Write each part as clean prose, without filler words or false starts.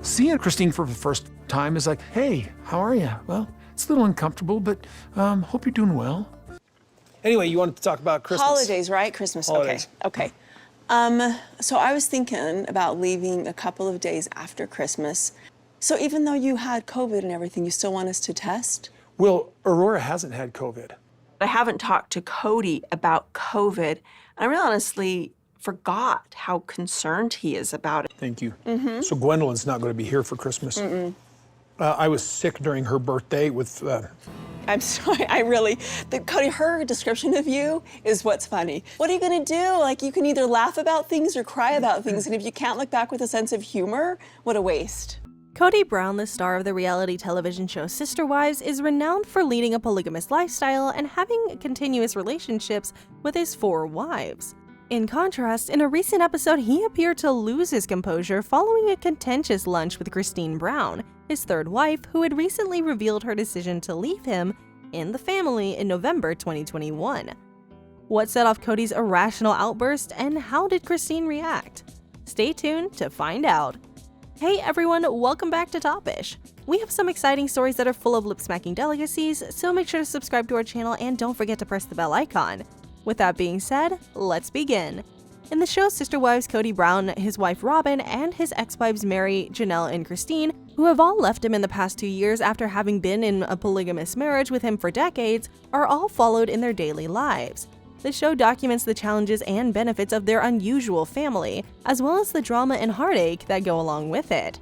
Seeing Christine for the first time is like, hey, how are you? Well, it's a little uncomfortable, but hope you're doing well. Anyway, you wanted to talk about Christmas. Holidays, right? Christmas, Holidays. okay. So I was thinking about leaving a couple of days after Christmas. So even though you had COVID and everything, you still want us to test? Well, Aurora hasn't had COVID. I haven't talked to Cody about COVID, and I really honestly forgot how concerned he is about it. Thank you. So Gwendolyn's not going to be here for Christmas. I was sick during her birthday with... I'm sorry, Cody, her description of you is what's funny. What are you gonna do? Like, you can either laugh about things or cry about things, and if you can't look back with a sense of humor, what a waste. Kody Brown, the star of the reality television show Sister Wives, is renowned for leading a polygamous lifestyle and having continuous relationships with his 4 wives. In contrast, in a recent episode, he appeared to lose his composure following a contentious lunch with Kody Brown, his 3rd wife, who had recently revealed her decision to leave him and the family in November 2021. What set off Kody's irrational outburst, and how did Kody react? Stay tuned to find out. Hey everyone, welcome back to Topish. We have some exciting stories that are full of lip-smacking delicacies, so make sure to subscribe to our channel and don't forget to press the bell icon. With that being said, let's begin. In the show Sister Wives, Kody Brown, his wife Robin, and his ex-wives Mary, Janelle, and Christine, who have all left him in the past 2 years after having been in a polygamous marriage with him for decades, are all followed in their daily lives. The show documents the challenges and benefits of their unusual family, as well as the drama and heartache that go along with it.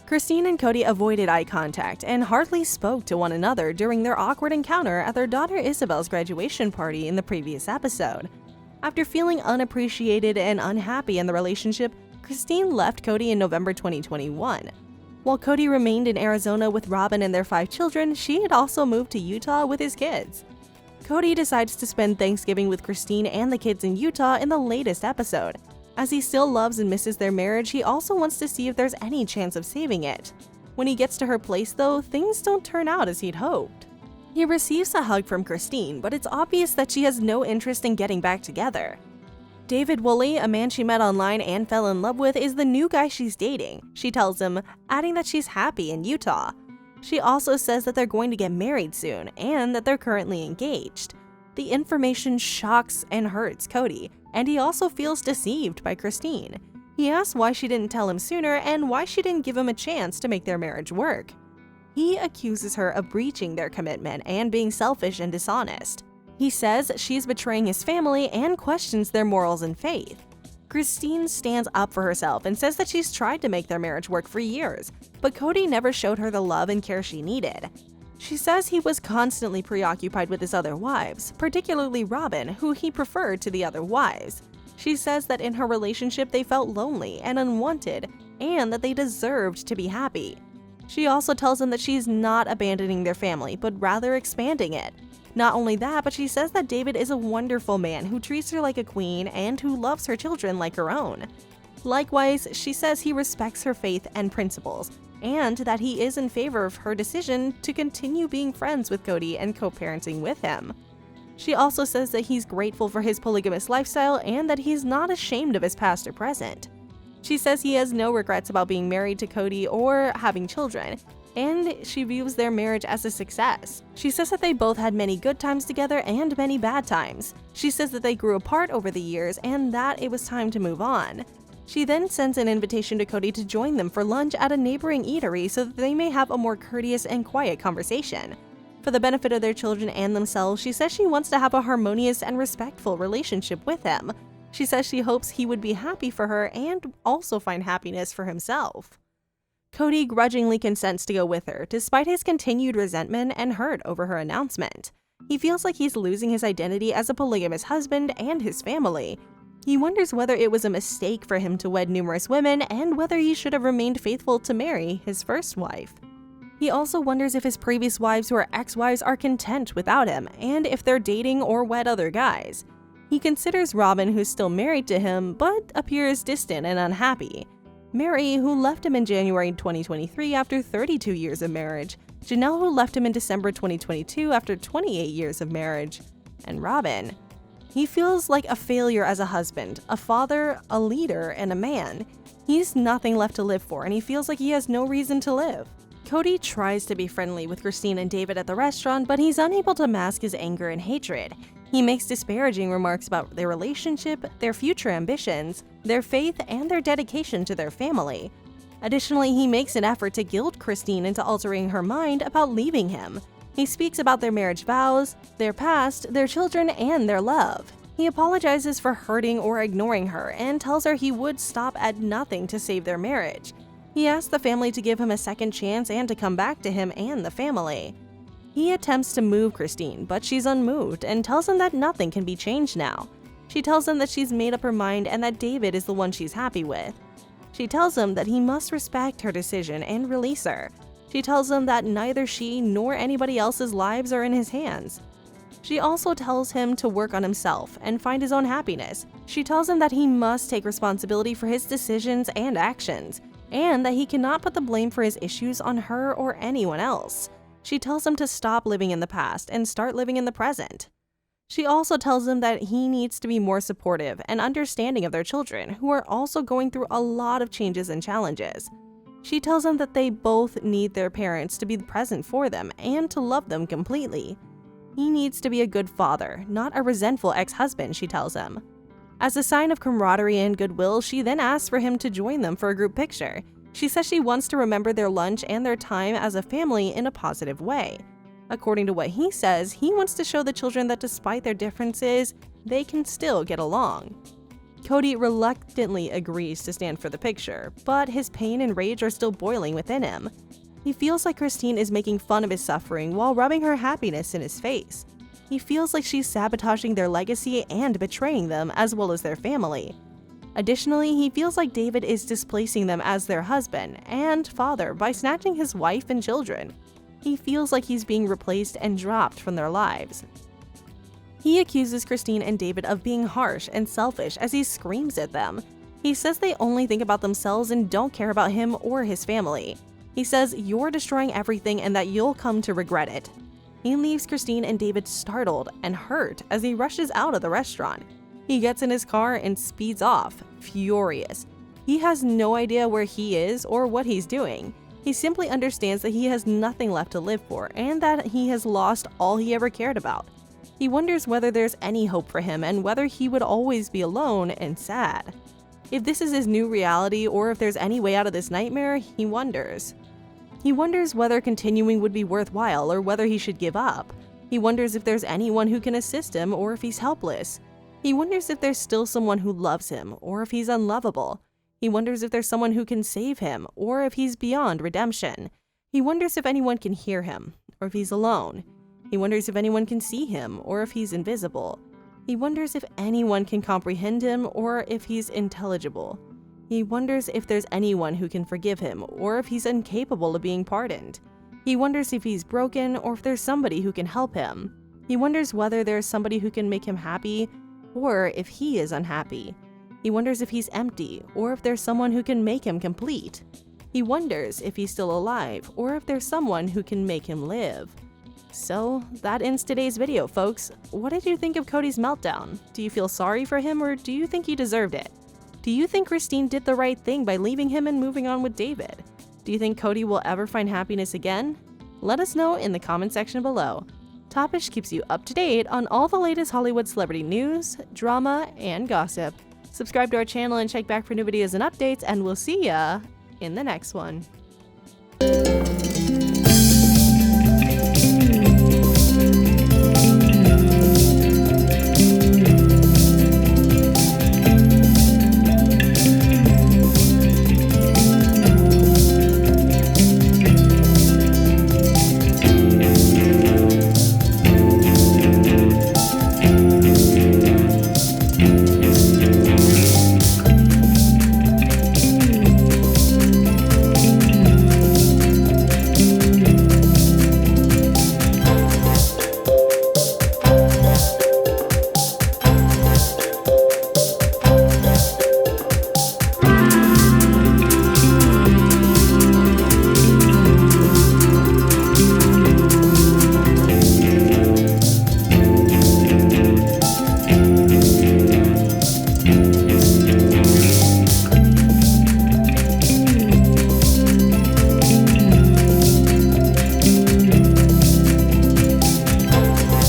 Kody and Cody avoided eye contact and hardly spoke to one another during their awkward encounter at their daughter Isabel's graduation party in the previous episode. After feeling unappreciated and unhappy in the relationship, Kody left Cody in November 2021. While Cody remained in Arizona with Robin and their 5 children, she had also moved to Utah with his kids. Cody decides to spend Thanksgiving with Kody and the kids in Utah in the latest episode. As he still loves and misses their marriage, he also wants to see if there's any chance of saving it. When he gets to her place though, things don't turn out as he'd hoped. He receives a hug from Kody, but it's obvious that she has no interest in getting back together. David Woolley, a man she met online and fell in love with, is the new guy she's dating, she tells him, adding that she's happy in Utah. She also says that they're going to get married soon, and that they're currently engaged. The information shocks and hurts Cody, and he also feels deceived by Kody. He asks why she didn't tell him sooner and why she didn't give him a chance to make their marriage work. He accuses her of breaching their commitment and being selfish and dishonest. He says she's betraying his family and questions their morals and faith. Kody stands up for herself and says that she's tried to make their marriage work for years, but Cody never showed her the love and care she needed. She says he was constantly preoccupied with his other wives, particularly Robin, who he preferred to the other wives. She says that in her relationship they felt lonely and unwanted, and that they deserved to be happy. She also tells him that she's not abandoning their family, but rather expanding it. Not only that, but she says that David is a wonderful man who treats her like a queen and who loves her children like her own. Likewise, she says he respects her faith and principles, and that he is in favor of her decision to continue being friends with Cody and co-parenting with him. She also says that he's grateful for his polygamous lifestyle and that he's not ashamed of his past or present. She says he has no regrets about being married to Cody or having children, and she views their marriage as a success. She says that they both had many good times together and many bad times. She says that they grew apart over the years and that it was time to move on. She then sends an invitation to Cody to join them for lunch at a neighboring eatery so that they may have a more courteous and quiet conversation. For the benefit of their children and themselves, she says she wants to have a harmonious and respectful relationship with him. She says she hopes he would be happy for her and also find happiness for himself. Cody grudgingly consents to go with her, despite his continued resentment and hurt over her announcement. He feels like he's losing his identity as a polygamous husband and his family. He wonders whether it was a mistake for him to wed numerous women and whether he should have remained faithful to Mary, his first wife. He also wonders if his previous wives who are ex-wives are content without him, and if they're dating or wed other guys. He considers Robin, who's still married to him, but appears distant and unhappy. Mary, who left him in January 2023 after 32 years of marriage. Janelle, who left him in December 2022 after 28 years of marriage. And Robin. He feels like a failure as a husband, a father, a leader, and a man. He's nothing left to live for, and he feels like he has no reason to live. Kody tries to be friendly with Christine and David at the restaurant, but he's unable to mask his anger and hatred. He makes disparaging remarks about their relationship, their future ambitions, their faith, and their dedication to their family. Additionally, he makes an effort to guilt Christine into altering her mind about leaving him. He speaks about their marriage vows, their past, their children, and their love. He apologizes for hurting or ignoring her and tells her he would stop at nothing to save their marriage. He asks the family to give him a second chance and to come back to him and the family. He attempts to move Christine, but she's unmoved and tells him that nothing can be changed now. She tells him that she's made up her mind and that David is the one she's happy with. She tells him that he must respect her decision and release her. She tells him that neither she nor anybody else's lives are in his hands. She also tells him to work on himself and find his own happiness. She tells him that he must take responsibility for his decisions and actions, and that he cannot put the blame for his issues on her or anyone else. She tells him to stop living in the past and start living in the present. She also tells him that he needs to be more supportive and understanding of their children, who are also going through a lot of changes and challenges. She tells him that they both need their parents to be present for them and to love them completely. He needs to be a good father, not a resentful ex-husband, she tells him. As a sign of camaraderie and goodwill, she then asks for him to join them for a group picture. She says she wants to remember their lunch and their time as a family in a positive way. According to what he says, he wants to show the children that despite their differences, they can still get along. Kody reluctantly agrees to stand for the picture, but his pain and rage are still boiling within him. He feels like Christine is making fun of his suffering while rubbing her happiness in his face. He feels like she's sabotaging their legacy and betraying them, as well as their family. Additionally, he feels like David is displacing them as their husband and father by snatching his wife and children. He feels like he's being replaced and dropped from their lives. He accuses Christine and David of being harsh and selfish as he screams at them. He says they only think about themselves and don't care about him or his family. He says, "You're destroying everything and that you'll come to regret it." He leaves Christine and David startled and hurt as he rushes out of the restaurant. He gets in his car and speeds off, furious. He has no idea where he is or what he's doing. He simply understands that he has nothing left to live for and that he has lost all he ever cared about. He wonders whether there's any hope for him and whether he would always be alone and sad. If this is his new reality or if there's any way out of this nightmare, he wonders. He wonders whether continuing would be worthwhile or whether he should give up. He wonders if there's anyone who can assist him or if he's helpless. He wonders if there's still someone who loves him or if he's unlovable. He wonders if there's someone who can save him or if he's beyond redemption. He wonders if anyone can hear him or if he's alone. He wonders if anyone can see him or if he's invisible. He wonders if anyone can comprehend him or if he's intelligible. He wonders if there's anyone who can forgive him or if he's incapable of being pardoned. He wonders if he's broken or if there's somebody who can help him. He wonders whether there's somebody who can make him happy or if he is unhappy. He wonders if he's empty or if there's someone who can make him complete. He wonders if he's still alive or if there's someone who can make him live. So, that ends today's video, folks. What did you think of Kody's meltdown? Do you feel sorry for him or do you think he deserved it? Do you think Christine did the right thing by leaving him and moving on with David? Do you think Kody will ever find happiness again? Let us know in the comment section below. Topish keeps you up to date on all the latest Hollywood celebrity news, drama, and gossip. Subscribe to our channel and check back for new videos and updates, and we'll see ya in the next one.